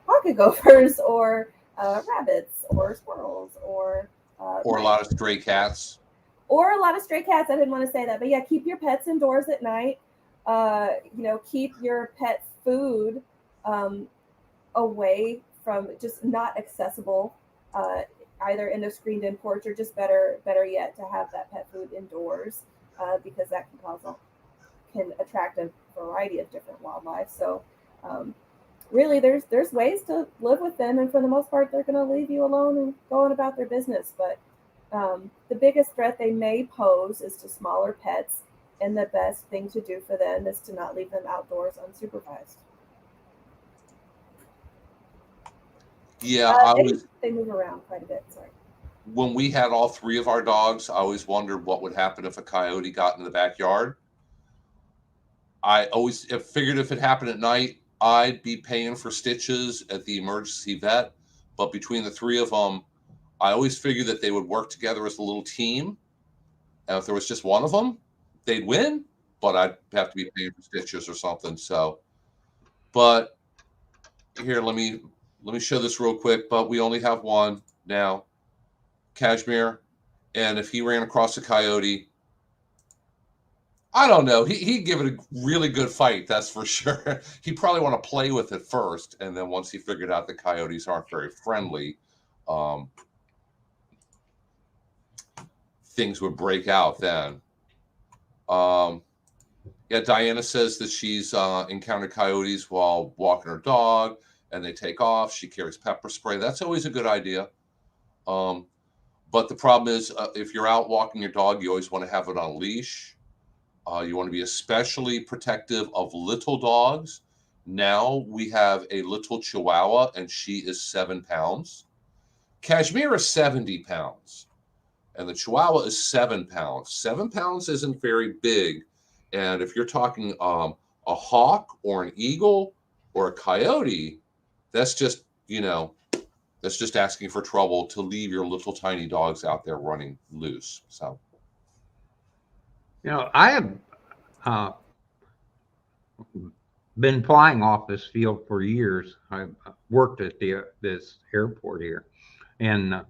pocket gophers or rabbits or squirrels or a lot of stray cats. Or a lot of stray cats. I didn't want to say that, but yeah, keep your pets indoors at night. Keep your pet food away from, just not accessible, either in a screened-in porch or just better yet to have that pet food indoors, because that can attract a variety of different wildlife. So really, there's ways to live with them, and for the most part, they're going to leave you alone and go on about their business. But the biggest threat they may pose is to smaller pets, and the best thing to do for them is to not leave them outdoors unsupervised. Yeah, they move around quite a bit. Sorry. When we had all three of our dogs, I always wondered what would happen if a coyote got in the backyard. I always figured if it happened at night, I'd be paying for stitches at the emergency vet. But between the three of them, I always figured that they would work together as a little team. And if there was just one of them, they'd win, but I'd have to be paying for stitches or something. So, but here, let me show this real quick. But we only have one now, Cashmere. And if he ran across a coyote, I don't know. He'd give it a really good fight, that's for sure. He'd probably want to play with it first, and then once he figured out the coyotes aren't very friendly, things would break out then. Yeah, Diana says that she's encountered coyotes while walking her dog, and they take off. She carries pepper spray. That's always a good idea. But the problem is, if you're out walking your dog, you always want to have it on a leash. You want to be especially protective of little dogs. Now we have a little Chihuahua, and she is 7 pounds. Cashmere is 70 pounds, and the Chihuahua is 7 pounds. 7 pounds isn't very big. And if you're talking a hawk or an eagle or a coyote, that's just, that's just asking for trouble to leave your little tiny dogs out there running loose. So. I have been flying off this field for years. I've worked at this airport here, and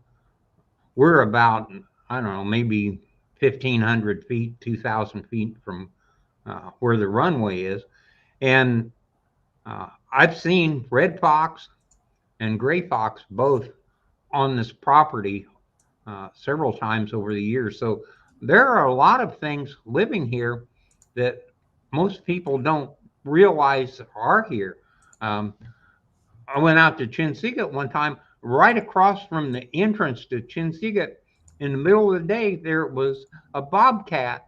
we're about, I don't know, maybe 1,500 feet, 2,000 feet from where the runway is. And I've seen red fox and gray fox both on this property several times over the years. So there are a lot of things living here that most people don't realize are here. I went out to Chinsegut one time. Right across from the entrance to Chinsegut, in the middle of the day, there was a bobcat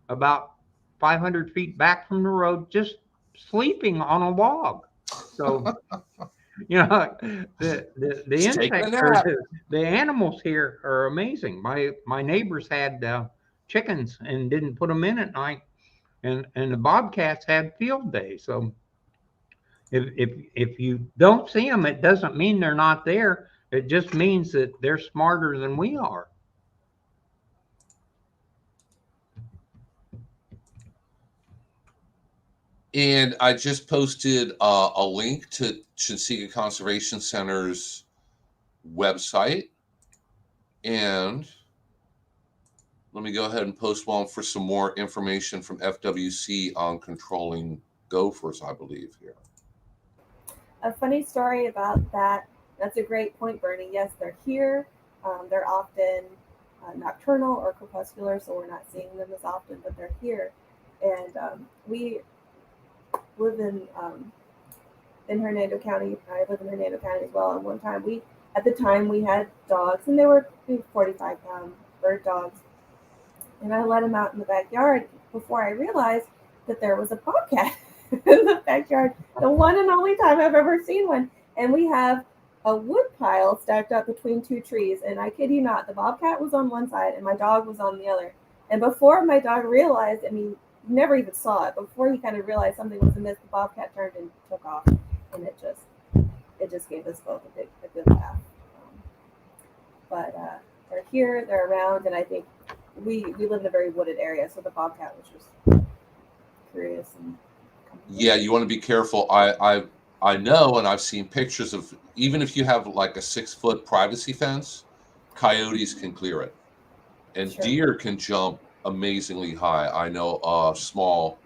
about 500 feet back from the road, just sleeping on a log. So, the insects, the animals here are amazing. My neighbors had chickens and didn't put them in at night, and the bobcats had field day. So if you don't see them, it doesn't mean they're not there. It just means that they're smarter than we are. And I just posted a link to Chinsegut Conservation Center's website. And let me go ahead and post one for some more information from FWC on controlling gophers, I believe, here. A funny story about that. That's a great point, Bernie. Yes, they're here. They're often nocturnal or crepuscular, so we're not seeing them as often, but they're here. And we live in Hernando County. I live in Hernando County as well. And one time at the time we had dogs, and they were 45-pound bird dogs. And I let them out in the backyard before I realized that there was a bobcat in the backyard. The one and only time I've ever seen one. And we have a wood pile stacked up between two trees. And I kid you not, the bobcat was on one side and my dog was on the other. And before my dog realized, never even saw it. Before he kind of realized something was amiss, the bobcat turned and took off, and it just gave us both a good laugh. But they're here, they're around, and I think we live in a very wooded area, so the bobcat was just curious. Yeah, you want to be careful. I know, and I've seen pictures of, even if you have like a 6-foot privacy fence, coyotes can clear it, and Sure. Deer can jump amazingly high. I know a small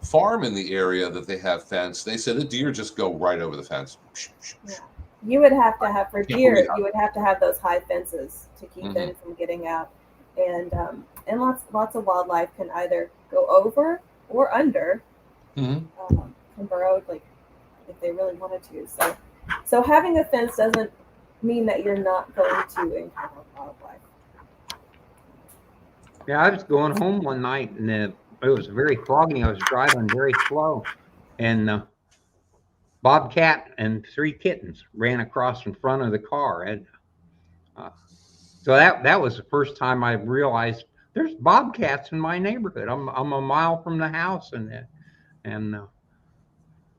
farm in the area that they have fence. They said the deer just go right over the fence. Yeah. You would have to have, for deer, you would have to have those high fences to keep them from getting out. And lots of wildlife can either go over or under, can burrow, like if they really wanted to. So having a fence doesn't mean that you're not going to encounter wildlife. Yeah, I was going home one night, and it was very foggy. I was driving very slow, and bobcat and 3 kittens ran across in front of the car. And so that was the first time I realized there's bobcats in my neighborhood. I'm a mile from the house, and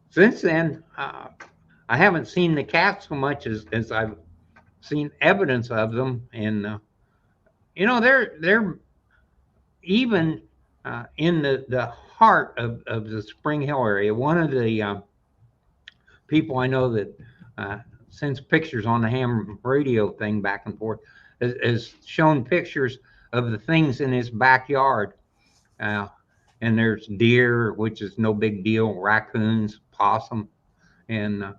since then I haven't seen the cats so much as I've seen evidence of them. And they're even in the heart of the Spring Hill area. One of the people I know that sends pictures on the ham radio thing back and forth has shown pictures of the things in his backyard. and there's deer, which is no big deal, raccoons, possum, and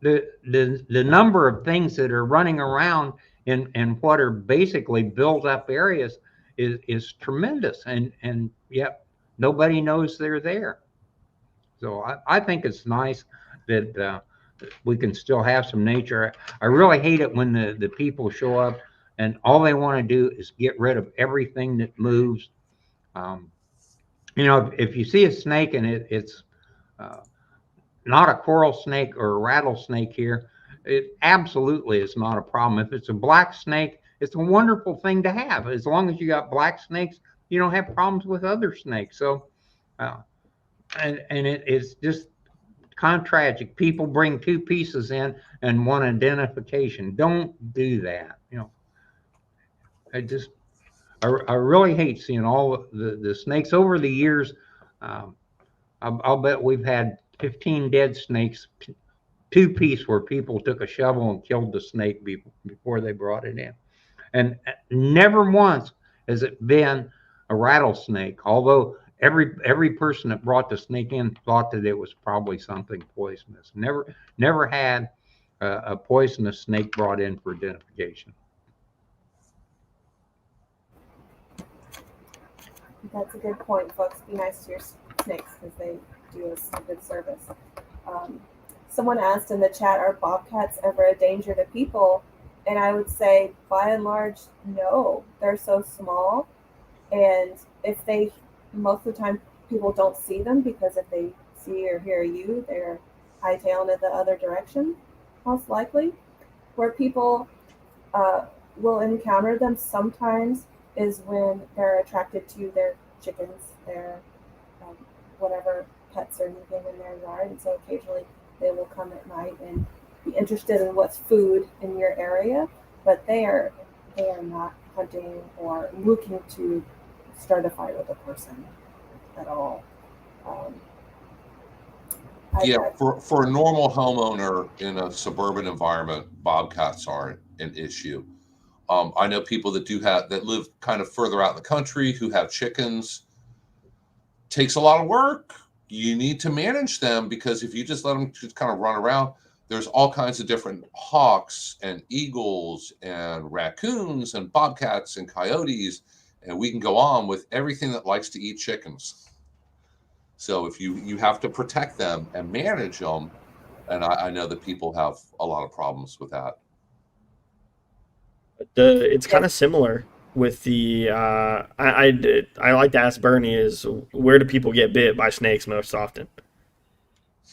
the number of things that are running around in what are basically built up areas is tremendous, and yet nobody knows they're there. So I think it's nice that we can still have some nature. I really hate it when the people show up and all they want to do is get rid of everything that moves. If you see a snake and it's not a coral snake or a rattlesnake here, it absolutely is not a problem. If it's a black snake, it's a wonderful thing to have. As long as you got black snakes, you don't have problems with other snakes. So, it's just kind of tragic. People bring two pieces in and want identification. Don't do that. I really hate seeing all the snakes over the years. I'll bet we've had 15 dead snakes, two piece where people took a shovel and killed the snake before they brought it in. And never once has it been a rattlesnake, although every person that brought the snake in thought that it was probably something poisonous. Never had a poisonous snake brought in for identification. That's a good point, folks. Be nice to your snakes because they do us a good service. Someone asked in the chat, are bobcats ever a danger to people? And I would say, by and large, no. They're so small. And most of the time, people don't see them because if they see or hear you, they're hightailing it the other direction, most likely. Where people will encounter them sometimes is when they're attracted to their chickens, their whatever pets or anything in their yard. And so occasionally they will come at night and be interested in what's food in your area, but they are not hunting or looking to start a fight with a person at all. For a normal homeowner in a suburban environment, bobcats aren't an issue. I know people that live kind of further out in the country who have chickens. Takes a lot of work. You need to manage them because if you just let them just kind of run around, there's all kinds of different hawks and eagles and raccoons and bobcats and coyotes, and we can go on with everything that likes to eat chickens. So if you have to protect them and manage them, and I know that people have a lot of problems with that. It's kind of similar with the I like to ask Bernie is where do people get bit by snakes most often?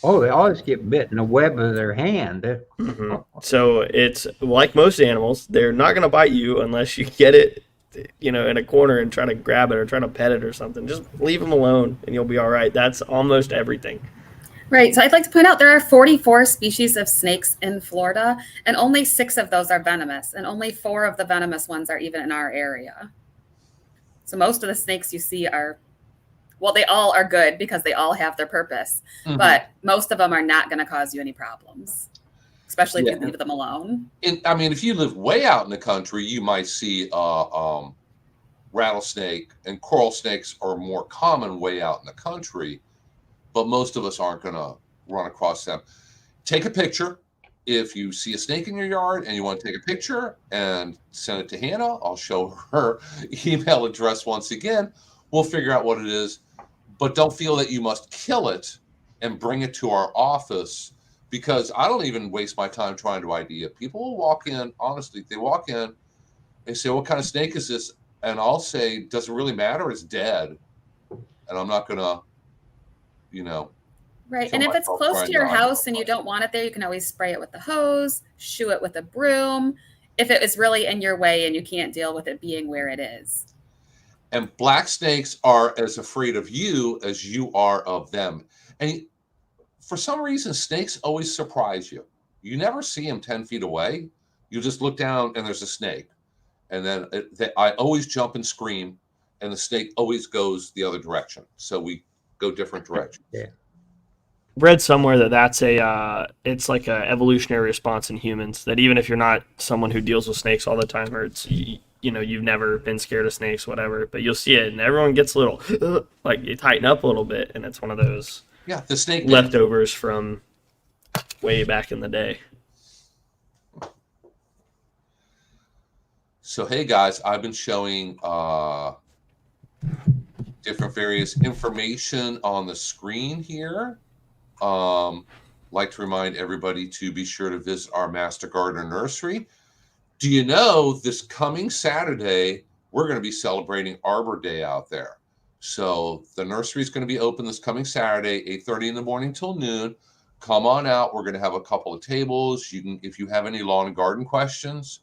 Oh, they always get bit in the web of their hand. Mm-hmm. So it's like most animals, they're not going to bite you unless you get it, in a corner and try to grab it or try to pet it or something. Just leave them alone and you'll be all right. That's almost everything. Right. So I'd like to point out there are 44 species of snakes in Florida, and only 6 of those are venomous, and only 4 of the venomous ones are even in our area. So most of the snakes you see they all are good because they all have their purpose, but most of them are not going to cause you any problems, especially if you leave them alone. If you live way out in the country, you might see rattlesnake, and coral snakes are more common way out in the country. But most of us aren't going to run across them. Take a picture. If you see a snake in your yard and you want to take a picture and send it to Hannah, I'll show her email address once again. We'll figure out what it is. But don't feel that you must kill it and bring it to our office, because I don't even waste my time trying to ID it. People will walk in, honestly, they walk in, they say, what kind of snake is this? And I'll say, does it really matter? It's dead. And I'm not going to, Right. And if it's close to your house and you don't want it there, you can always spray it with the hose, shoo it with a broom, if it is really in your way and you can't deal with it being where it is. And black snakes are as afraid of you as you are of them. And for some reason, snakes always surprise you. You never see them 10 feet away. You just look down and there's a snake. And then I always jump and scream, and the snake always goes the other direction. So we go different directions. Yeah. Read somewhere that's it's like a evolutionary response in humans, that even if you're not someone who deals with snakes all the time, or you've never been scared of snakes, whatever, but you'll see it and everyone gets a little like you tighten up a little bit, and it's one of those the snake leftovers from way back in the day. So, hey guys, I've been showing different various information on the screen here. Like to remind everybody to be sure to visit our Master Gardener Nursery. Do you know this coming Saturday, we're going to be celebrating Arbor Day out there. So the nursery is going to be open this coming Saturday, 8:30 in the morning till noon. Come on out. We're going to have a couple of tables. You can, if you have any lawn and garden questions,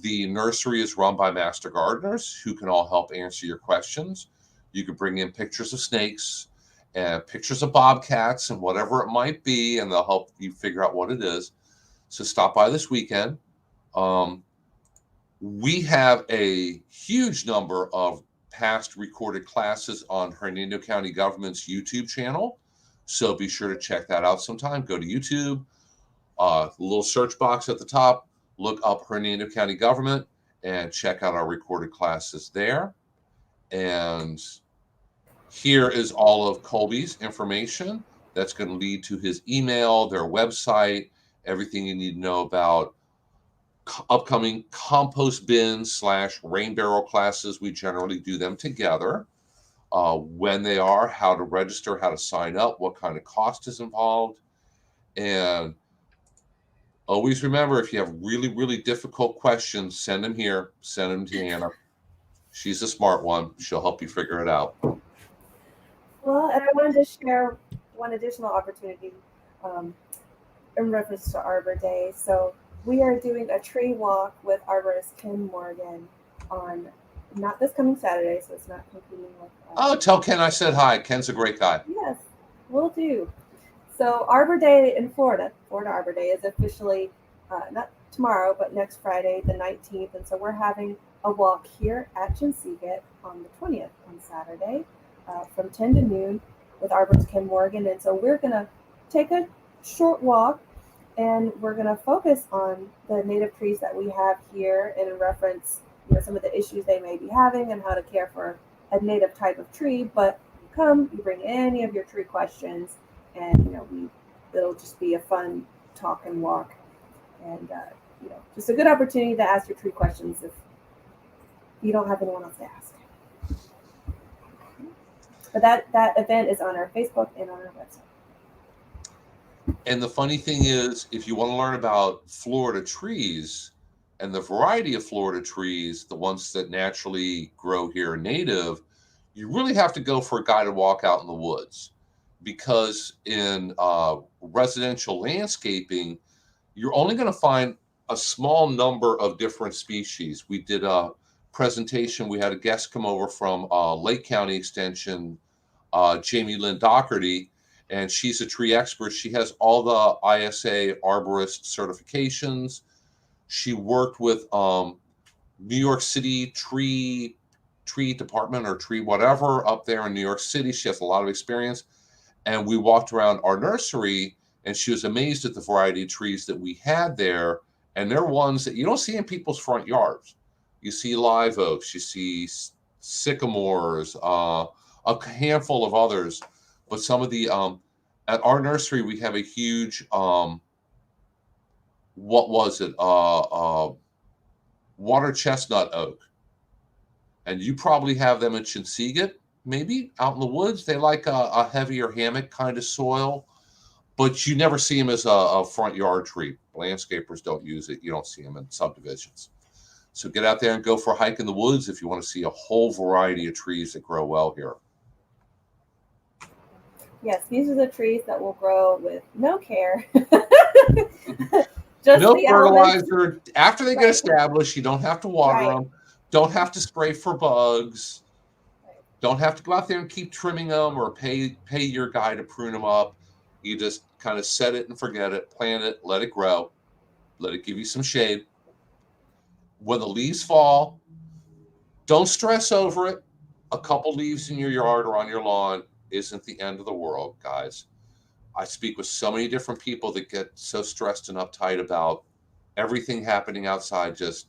the nursery is run by master gardeners who can all help answer your questions. You can bring in pictures of snakes and pictures of bobcats and whatever it might be, and they'll help you figure out what it is. So stop by this weekend. We have a huge number of past recorded classes on Hernando County Government's YouTube channel. So be sure to check that out sometime. Go to YouTube, little search box at the top, look up Hernando County Government and check out our recorded classes there. And here is all of Colby's information. That's going to lead to his email, their website, everything you need to know about upcoming compost bins / rain barrel classes. We generally do them together. When they are, how to register, how to sign up, what kind of cost is involved. And always remember, if you have really, really difficult questions, send them here. Send them to Hannah. She's a smart one. She'll help you figure it out. Well, and I wanted to share one additional opportunity in reference to Arbor Day. So we are doing a tree walk with arborist Ken Morgan on not this coming Saturday, so it's not competing with. Oh, tell Ken I said hi. Ken's a great guy. Yes, will do. So Arbor Day in Florida Arbor Day is officially not tomorrow, but next Friday, the 19th. And so we're having a walk here at Chinsegut on the 20th on Saturday from 10 to noon with arborist Ken Morgan. And so we're going to take a short walk, and we're going to focus on the native trees that we have here and in reference, some of the issues they may be having and how to care for a native type of tree. But you bring any of your tree questions, and it'll just be a fun talk and walk, and just a good opportunity to ask your tree questions if you don't have anyone else to ask. But that event is on our Facebook and on our website. And the funny thing is, if you want to learn about Florida trees and the variety of Florida trees, the ones that naturally grow here native, you really have to go for a guided walk out in the woods. Because in residential landscaping, you're only going to find a small number of different species. We did a presentation. We had a guest come over from Lake County Extension, Jamie Lynn Doherty, and she's a tree expert. She has all the ISA arborist certifications. She worked with New York City tree department or tree whatever up there in New York City. She has a lot of experience. And we walked around our nursery, and she was amazed at the variety of trees that we had there. And they're ones that you don't see in people's front yards. You see live oaks, you see sycamores, a handful of others. But some of the, at our nursery, we have a huge, water chestnut oak. And you probably have them in Chinsegut. Maybe out in the woods, they like a heavier hammock kind of soil, but you never see them as a front yard tree. Landscapers don't use it. You don't see them in subdivisions. So get out there and go for a hike in the woods if you want to see a whole variety of trees that grow well here. Yes, these are the trees that will grow with no care. Just no fertilizer. After they get established, you don't have to water them. Don't have to spray for bugs. Don't have to go out there and keep trimming them or pay your guy to prune them up. You just kind of set it and forget it, plant it, let it grow, let it give you some shade. When the leaves fall, don't stress over it. A couple leaves in your yard or on your lawn isn't the end of the world, guys. I speak with so many different people that get so stressed and uptight about everything happening outside. Just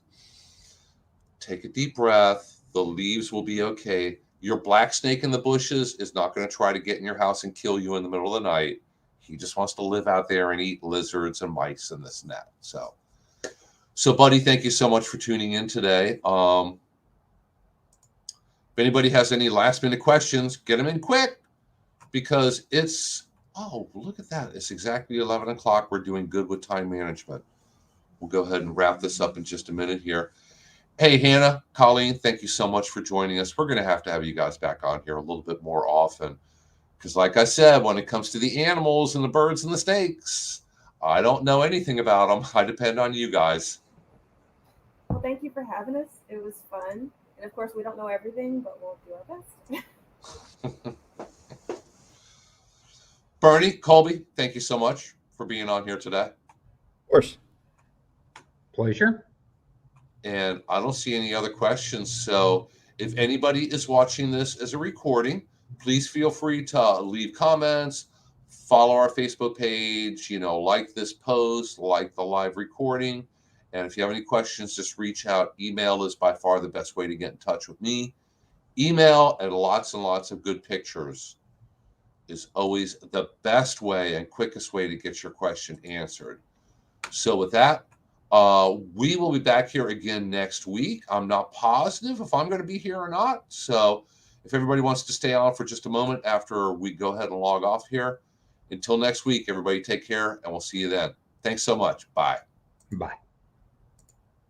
take a deep breath. The leaves will be okay. Your black snake in the bushes is not going to try to get in your house and kill you in the middle of the night. He just wants to live out there and eat lizards and mice and this and that. So buddy, thank you so much for tuning in today. If anybody has any last minute questions, get them in quick, because it's, oh, look at that. It's exactly 11 o'clock. We're doing good with time management. We'll go ahead and wrap this up in just a minute here. Hey, Hannah, Colleen, thank you so much for joining us. We're going to have you guys back on here a little bit more often, because like I said, when it comes to the animals and the birds and the snakes, I don't know anything about them. I depend on you guys. Well, thank you for having us. It was fun. And of course, we don't know everything, but we'll do our best. Bernie, Colby, thank you so much for being on here today. Of course. Pleasure. And I don't see any other questions. So if anybody is watching this as a recording, please feel free to leave comments, follow our Facebook page, like this post, like the live recording. And if you have any questions, just reach out. Email is by far the best way to get in touch with me. Email and lots of good pictures is always the best way and quickest way to get your question answered. So with that, we will be back here again next week. I'm not positive if I'm going to be here or not. So if everybody wants to stay on for just a moment after we go ahead and log off here, until next week, everybody take care, and we'll see you then. Thanks so much. Bye. Bye.